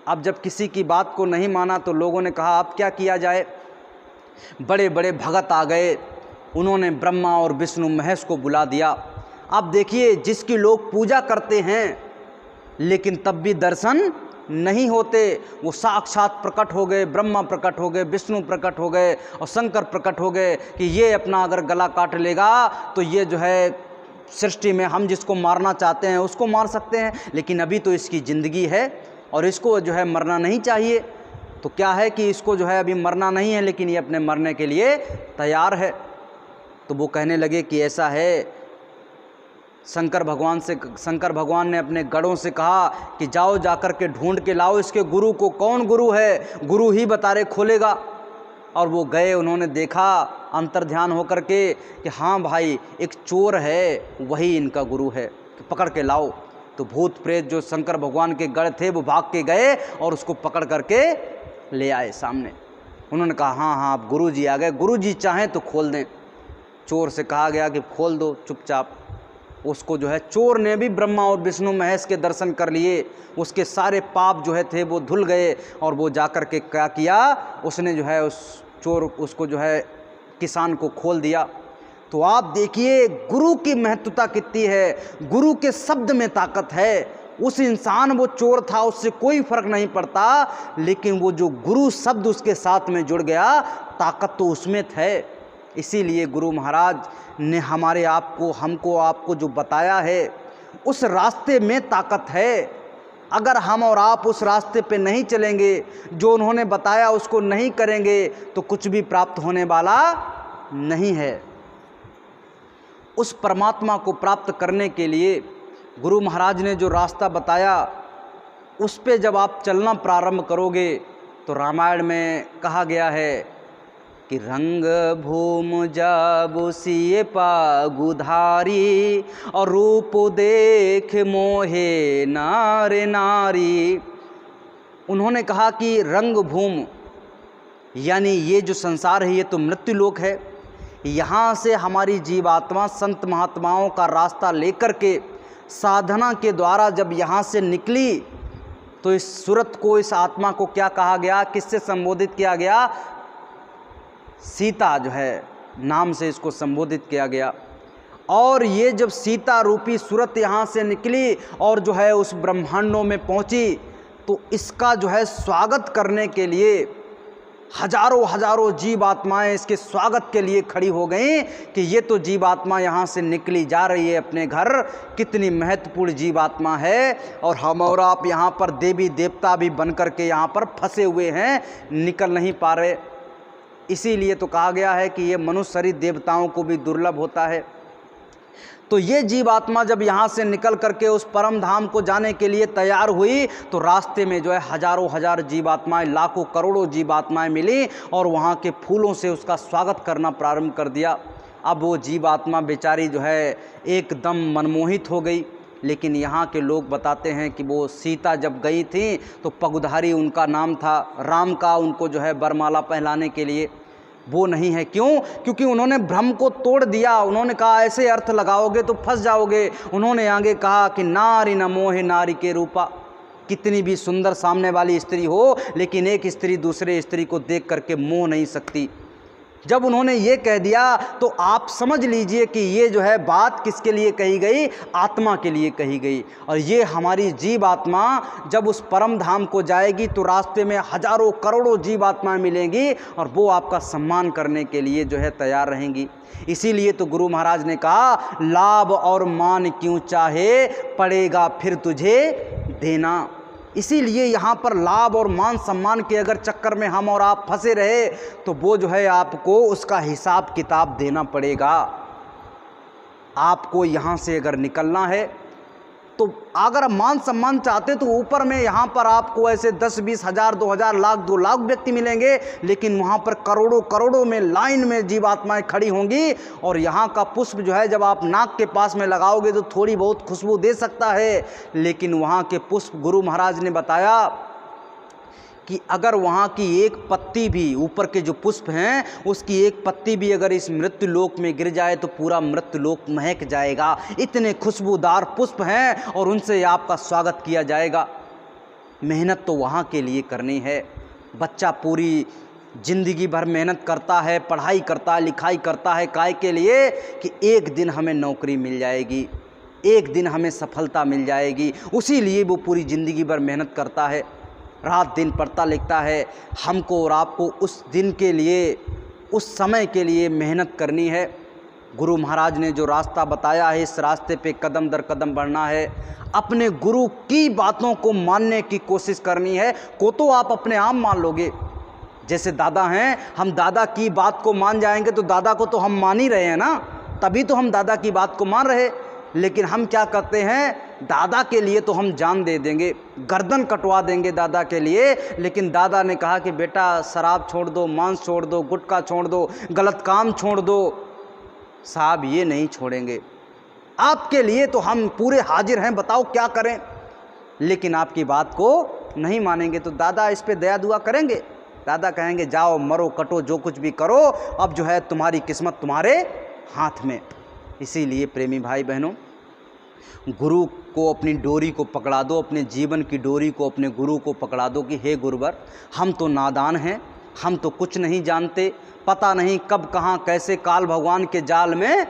अब जब किसी की बात को नहीं माना तो लोगों ने कहा अब क्या किया जाए। बड़े बड़े भगत आ गए, उन्होंने ब्रह्मा और विष्णु महेश को बुला दिया। अब देखिए, जिसकी लोग पूजा करते हैं लेकिन तब भी दर्शन नहीं होते, वो साक्षात प्रकट हो गए, ब्रह्मा प्रकट हो गए, विष्णु प्रकट हो गए और शंकर प्रकट हो गए कि ये अपना अगर गला काट लेगा तो ये जो है सृष्टि में हम जिसको मारना चाहते हैं उसको मार सकते हैं, लेकिन अभी तो इसकी ज़िंदगी है और इसको जो है मरना नहीं चाहिए। तो क्या है कि इसको जो है अभी मरना नहीं है, लेकिन ये अपने मरने के लिए तैयार है। तो वो कहने लगे कि ऐसा है, शंकर भगवान ने अपने गढ़ों से कहा कि जाओ जाकर के ढूंढ के लाओ इसके गुरु को। कौन गुरु है? गुरु ही बता रहे खोलेगा। और वो गए, उन्होंने देखा अंतर्ध्यान होकर के कि हाँ भाई, एक चोर है, वही इनका गुरु है, कि पकड़ के लाओ। तो भूत प्रेत जो शंकर भगवान के गढ़ थे वो भाग के गए और उसको पकड़ करके ले आए सामने। उन्होंने कहा हाँ हाँ, अब गुरु जी आ गए, गुरु जी चाहें तो खोल दें। चोर से कहा गया कि खोल दो चुपचाप। उसको जो है, चोर ने भी ब्रह्मा और विष्णु महेश के दर्शन कर लिए, उसके सारे पाप जो है थे वो धुल गए। और वो जाकर के क्या किया, उसने जो है उसको जो है किसान को खोल दिया। तो आप देखिए गुरु की महत्वता कितनी है, गुरु के शब्द में ताकत है। उस इंसान, वो चोर था, उससे कोई फर्क नहीं पड़ता, लेकिन वो जो गुरु शब्द उसके साथ में जुड़ गया, ताकत तो उसमें है। इसीलिए गुरु महाराज ने हमको आपको जो बताया है, उस रास्ते में ताकत है। अगर हम और आप उस रास्ते पे नहीं चलेंगे, जो उन्होंने बताया उसको नहीं करेंगे, तो कुछ भी प्राप्त होने वाला नहीं है। उस परमात्मा को प्राप्त करने के लिए गुरु महाराज ने जो रास्ता बताया, उस पे जब आप चलना प्रारंभ करोगे तो रामायण में कहा गया है कि रंग भूम जाबु सिए पागुधारी और रूप देख मोहे नारे नारी। उन्होंने कहा कि रंग भूम यानी ये जो संसार है, ये तो मृत्यु लोक है। यहाँ से हमारी जीवात्मा संत महात्माओं का रास्ता लेकर के साधना के द्वारा जब यहाँ से निकली, तो इस सूरत को, इस आत्मा को क्या कहा गया, किससे संबोधित किया गया? सीता जो है नाम से इसको संबोधित किया गया। और ये जब सीता रूपी सूरत यहाँ से निकली और जो है उस ब्रह्मांडों में पहुँची, तो इसका जो है स्वागत करने के लिए हजारों हजारों जीवात्माएं इसके स्वागत के लिए खड़ी हो गई कि ये तो जीवात्मा यहाँ से निकली जा रही है अपने घर, कितनी महत्वपूर्ण जीवात्मा है। और हम और आप यहाँ पर देवी देवता भी बन कर के यहाँ पर फंसे हुए हैं, निकल नहीं पा रहे। इसीलिए तो कहा गया है कि ये मनुष्य शरीर देवताओं को भी दुर्लभ होता है। तो ये जीवात्मा जब यहाँ से निकल करके उस परम धाम को जाने के लिए तैयार हुई, तो रास्ते में जो है हजारों हजार जीवात्माएं, लाखों करोड़ों जीवात्माएं मिली और वहाँ के फूलों से उसका स्वागत करना प्रारंभ कर दिया। अब वो जीवात्मा बेचारी जो है एकदम मनमोहित हो गई। लेकिन यहाँ के लोग बताते हैं कि वो सीता जब गई थी तो पगुधारी उनका नाम था, राम का उनको जो है वरमाला पहनाने के लिए वो नहीं है। क्यों? क्योंकि उन्होंने भ्रम को तोड़ दिया। उन्होंने कहा ऐसे अर्थ लगाओगे तो फंस जाओगे। उन्होंने आगे कहा कि नारी न मोहे नारी के रूपा, कितनी भी सुंदर सामने वाली स्त्री हो, लेकिन एक स्त्री दूसरे स्त्री को देख करके मोह नहीं सकती। जब उन्होंने ये कह दिया तो आप समझ लीजिए कि ये जो है बात किसके लिए कही गई, आत्मा के लिए कही गई। और ये हमारी जीव आत्मा जब उस परम धाम को जाएगी तो रास्ते में हजारों करोड़ों जीव आत्माएं मिलेंगी और वो आपका सम्मान करने के लिए जो है तैयार रहेंगी। इसीलिए तो गुरु महाराज ने कहा, लाभ और मान क्यों चाहे, पड़ेगा फिर तुझे देना। इसीलिए यहाँ पर लाभ और मान सम्मान के अगर चक्कर में हम और आप फंसे रहे तो वो जो है आपको उसका हिसाब किताब देना पड़ेगा। आपको यहाँ से अगर निकलना है तो अगर मान सम्मान चाहते तो ऊपर में यहाँ पर आपको ऐसे 10-20 हज़ार 2,000 लाख 2 लाख व्यक्ति मिलेंगे, लेकिन वहाँ पर करोड़ों करोड़ों में लाइन में जीवात्माएं खड़ी होंगी। और यहाँ का पुष्प जो है जब आप नाक के पास में लगाओगे तो थोड़ी बहुत खुशबू दे सकता है, लेकिन वहाँ के पुष्प गुरु महाराज ने बताया कि अगर वहाँ की एक पत्ती भी, ऊपर के जो पुष्प हैं उसकी एक पत्ती भी अगर इस मृत्यु लोक में गिर जाए तो पूरा मृत्यु लोक महक जाएगा। इतने खुशबूदार पुष्प हैं और उनसे आपका स्वागत किया जाएगा। मेहनत तो वहाँ के लिए करनी है। बच्चा पूरी ज़िंदगी भर मेहनत करता है, पढ़ाई करता है, लिखाई करता है, काय के लिए कि एक दिन हमें नौकरी मिल जाएगी, एक दिन हमें सफलता मिल जाएगी। उसी लिए वो पूरी ज़िंदगी भर मेहनत करता है, रात दिन पढ़ता लिखता है। हमको और आपको उस दिन के लिए, उस समय के लिए मेहनत करनी है। गुरु महाराज ने जो रास्ता बताया है इस रास्ते पे कदम दर कदम बढ़ना है। अपने गुरु की बातों को मानने की कोशिश करनी है। को तो आप अपने आप मान लोगे, जैसे दादा हैं, हम दादा की बात को मान जाएंगे तो दादा को तो हम मान ही रहे हैं ना, तभी तो हम दादा की बात को मान रहे। लेकिन हम क्या करते हैं, दादा के लिए तो हम जान दे देंगे, गर्दन कटवा देंगे दादा के लिए। लेकिन दादा ने कहा कि बेटा शराब छोड़ दो, मांस छोड़ दो, गुटखा छोड़ दो, गलत काम छोड़ दो। साहब ये नहीं छोड़ेंगे। आपके लिए तो हम पूरे हाजिर हैं, बताओ क्या करें। लेकिन आपकी बात को नहीं मानेंगे तो दादा इस पे दया दुआ करेंगे। दादा कहेंगे जाओ मरो कटो जो कुछ भी करो, अब जो है तुम्हारी किस्मत तुम्हारे हाथ में। इसीलिए प्रेमी भाई बहनों, गुरु को अपनी डोरी को पकड़ा दो, अपने जीवन की डोरी को अपने गुरु को पकड़ा दो कि हे गुरुवर, हम तो नादान हैं, हम तो कुछ नहीं जानते, पता नहीं कब कहाँ कैसे काल भगवान के जाल में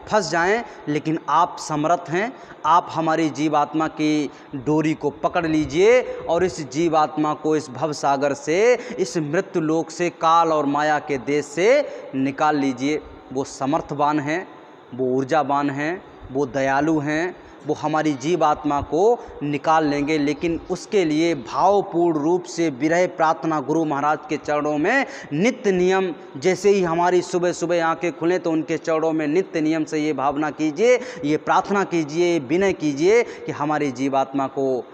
फंस जाएं, लेकिन आप समर्थ हैं। आप हमारी जीवात्मा की डोरी को पकड़ लीजिए और इस जीवात्मा को इस भव सागर से, इस मृत्यु लोक से, काल और माया के देश से निकाल लीजिए। वो समर्थवान हैं, वो ऊर्जावान हैं, वो दयालु हैं, वो हमारी जीव आत्मा को निकाल लेंगे। लेकिन उसके लिए भावपूर्ण रूप से विरह प्रार्थना गुरु महाराज के चरणों में नित्य नियम, जैसे ही हमारी सुबह सुबह आंखें खुलें तो उनके चरणों में नित्य नियम से ये भावना कीजिए, ये प्रार्थना कीजिए, विनय कीजिए कि हमारी जीव आत्मा को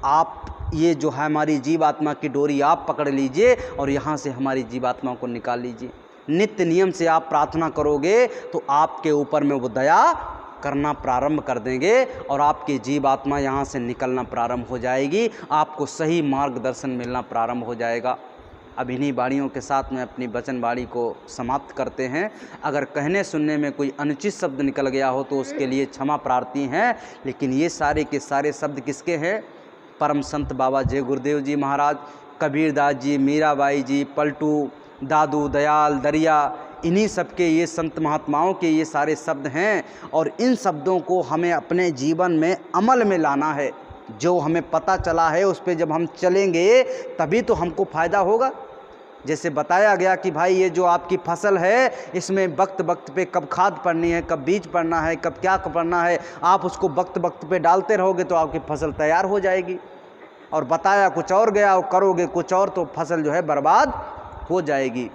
आप, ये जो है हमारी जीव आत्मा की डोरी आप पकड़ लीजिए और यहाँ से हमारी जीव आत्मा को निकाल लीजिए। नित्य नियम से आप प्रार्थना करोगे तो आपके ऊपर में वो दया करना प्रारंभ कर देंगे और आपकी जीव आत्मा यहाँ से निकलना प्रारंभ हो जाएगी, आपको सही मार्गदर्शन मिलना प्रारंभ हो जाएगा। अब इन्हीं बाणियों के साथ में अपनी वचन बाणी को समाप्त करते हैं। अगर कहने सुनने में कोई अनुचित शब्द निकल गया हो तो उसके लिए क्षमा प्रार्थी हैं। लेकिन ये सारे के सारे शब्द किसके हैं? परम संत बाबा जय गुरुदेव जी महाराज, कबीरदास जी, मीराबाई जी, पलटू, दादू, दयाल, दरिया, इन्हीं सब के ये संत महात्माओं के ये सारे शब्द हैं। और इन शब्दों को हमें अपने जीवन में अमल में लाना है। जो हमें पता चला है उस पे जब हम चलेंगे तभी तो हमको फ़ायदा होगा। जैसे बताया गया कि भाई ये जो आपकी फसल है इसमें वक्त वक्त पे कब खाद पड़नी है, कब बीज पड़ना है, कब क्या पड़ना है, आप उसको वक्त वक्त पे डालते रहोगे तो आपकी फसल तैयार हो जाएगी। और बताया कुछ और गया और करोगे कुछ और तो फसल जो है बर्बाद हो जाएगी।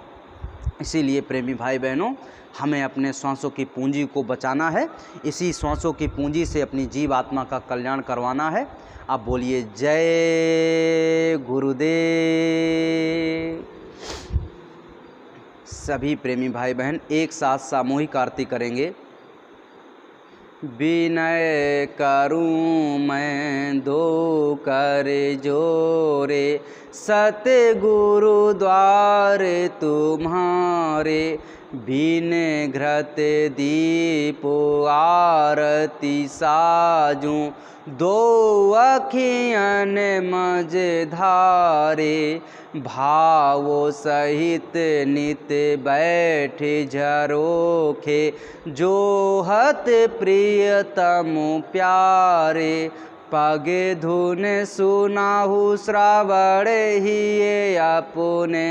इसीलिए प्रेमी भाई बहनों, हमें अपने श्वासों की पूंजी को बचाना है, इसी श्वासों की पूंजी से अपनी जीव आत्मा का कल्याण करवाना है। आप बोलिए जय गुरुदेव। सभी प्रेमी भाई बहन एक साथ सामूहिक आरती करेंगे। विनय करूं मैं दो कर जोरे, सतगुरु द्वार तुम्हारे, बिन घृत दीप आरती साजूं, दो अखियन मझधारे, भावो सहित नित बैठ झरोखे, जोहत प्रियतम प्यारे, पगे धुन सुनाहु श्रवण हिये अपने,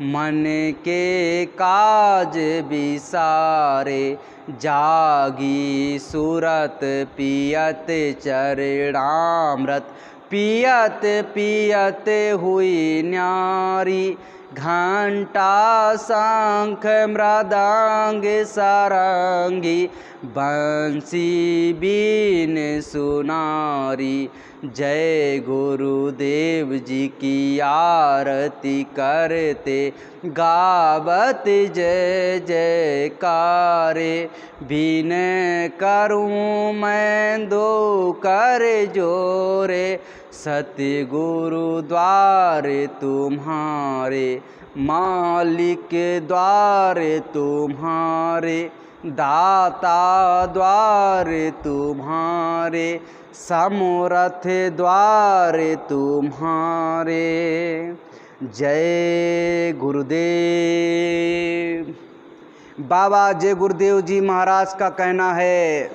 मन के काज विसारे, जागी सूरत पियत चरणामृत, पियत पियत हुई न्यारी, घंटा शंख मृदंग सारंगी, बंसी बीन सुनारी। जय गुरुदेव जी की आरती करते, गावत जय जयकारे, विनय करूं मैं दो कर जोरे, सतगुरु द्वार तुम्हारे, मालिक द्वार तुम्हारे, दाता द्वार तुम्हारे, समर्थ द्वार तुम्हारे। जय गुरुदेव। बाबा जय गुरुदेव जी महाराज का कहना है,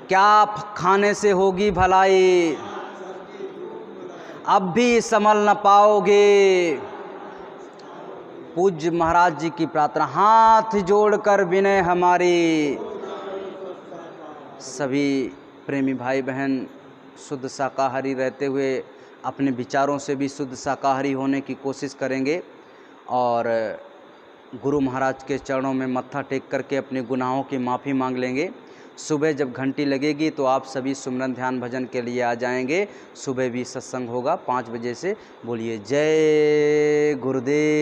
क्या खाने से होगी भलाई, अब भी संभल न पाओगे। पूज्य महाराज जी की प्रार्थना, हाथ जोड़कर विनय हमारी। सभी प्रेमी भाई बहन शुद्ध शाकाहारी रहते हुए अपने विचारों से भी शुद्ध शाकाहारी होने की कोशिश करेंगे और गुरु महाराज के चरणों में मत्था टेक करके अपने गुनाहों की माफ़ी मांग लेंगे। सुबह जब घंटी लगेगी तो आप सभी सुमरन ध्यान भजन के लिए आ जाएंगे। सुबह भी सत्संग होगा 5 बजे से। बोलिए जय गुरुदेव।